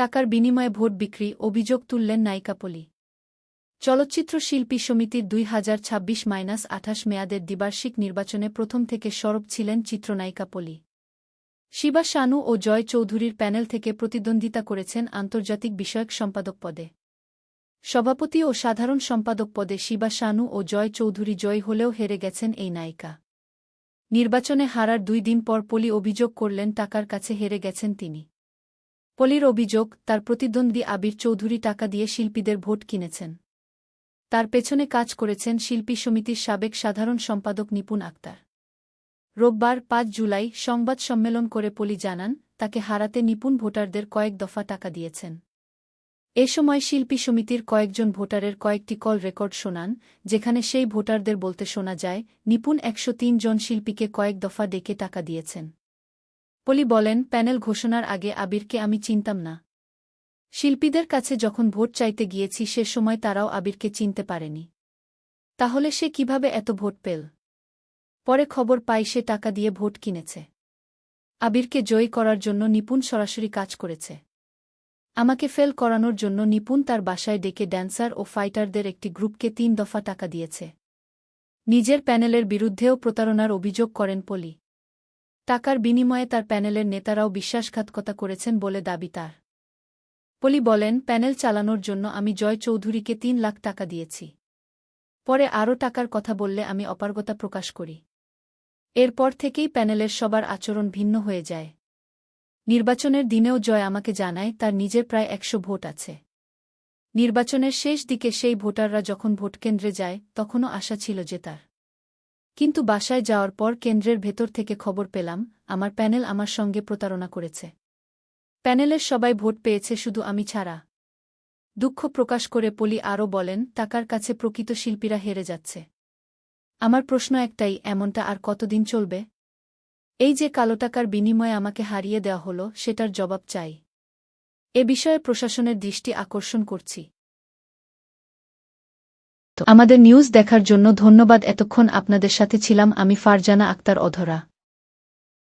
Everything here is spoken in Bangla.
টাকার বিনিময়ে ভোট বিক্রি, অভিযোগ তুললেন নায়িকা পলি। চলচ্চিত্র শিল্পী সমিতির 2026-28 মেয়াদের দ্বিবার্ষিক নির্বাচনে প্রথম থেকে সরব ছিলেন চিত্রনায়িকা পলি। শিবা শানু ও জয় চৌধুরীর প্যানেল থেকে প্রতিদ্বন্দ্বিতা করেছেন আন্তর্জাতিক বিষয়ক সম্পাদক পদে। সভাপতি ও সাধারণ সম্পাদক পদে শিবা শানু ও জয় চৌধুরী জয়ী হলেও হেরে গেছেন এই নায়িকা। নির্বাচনে হারার 2 দিন পর পলি অভিযোগ করলেন টাকার কাছে হেরে গেছেন তিনি। পলির অভিযোগ, তার প্রতিদ্বন্দ্বী আবির চৌধুরী টাকা দিয়ে শিল্পীদের ভোট কিনেছেন। তার পেছনে কাজ করেছেন শিল্পী সমিতির সাবেক সাধারণ সম্পাদক নিপুণ আক্তার। রোববার 5 জুলাই সংবাদ সম্মেলন করে পলি জানান, তাকে হারাতে নিপুণ ভোটারদের কয়েক দফা টাকা দিয়েছেন। এ সময় শিল্পী সমিতির কয়েকজন ভোটারের কয়েকটি কল রেকর্ড শোনান, যেখানে সেই ভোটারদের বলতে শোনা যায়, নিপুণ 103 জন শিল্পীকে কয়েক দফা ডেকে টাকা দিয়েছেন। পলি বলেন, প্যানেল ঘোষণার আগে আবিরকে আমি চিনতাম না। শিল্পীদের কাছে যখন ভোট চাইতে গিয়েছি সে সময় তারাও আবিরকে চিনতে পারেনি। তাহলে সে কিভাবে এত ভোট পেল? পরে খবর পাই সে টাকা দিয়ে ভোট কিনেছে। আবিরকে জয়ী করার জন্য নিপুণ সরাসরি কাজ করেছে। আমাকে ফেল করানোর জন্য নিপুণ তার বাসায় ডেকে ড্যান্সার ও ফাইটারদের একটি গ্রুপকে 3 দফা টাকা দিয়েছে। নিজের প্যানেলের বিরুদ্ধেও প্রতারণার অভিযোগ করেন পলি। টাকার বিনিময়ে তার প্যানেলের নেতারাও বিশ্বাসঘাতকতা করেছেন বলে দাবি তার। পলি বলেন, প্যানেল চালানোর জন্য আমি জয় চৌধুরীকে 3 লাখ টাকা দিয়েছি। পরে আরও টাকার কথা বললে আমি অপারগতা প্রকাশ করি। এরপর থেকেই প্যানেলের সবার আচরণ ভিন্ন হয়ে যায়। নির্বাচনের দিনেও জয় আমাকে জানায় তার নিজের প্রায় 100 ভোট আছে। নির্বাচনের শেষ দিকে সেই ভোটাররা যখন ভোটকেন্দ্রে যায় তখনও আশা ছিল যে তার। কিন্তু বাসায় যাওয়ার পর কেন্দ্রের ভেতর থেকে খবর পেলাম, আমার প্যানেল আমার সঙ্গে প্রতারণা করেছে। প্যানেলের সবাই ভোট পেয়েছে, শুধু আমি ছাড়া। দুঃখ প্রকাশ করে পলি আরও বলেন, টাকার কাছে প্রকৃত শিল্পীরা হেরে যাচ্ছে। আমার প্রশ্ন একটাই, এমনটা আর কতদিন চলবে? এই যে কালো টাকার বিনিময়ে আমাকে হারিয়ে দেওয়া হলো, সেটার জবাব চাই। এ বিষয়ে প্রশাসনের দৃষ্টি আকর্ষণ করছি। আমাদের নিউজ দেখার জন্য ধন্যবাদ। এতক্ষণ আপনাদের সাথে ছিলাম আমি ফারজানা আক্তার অধরা।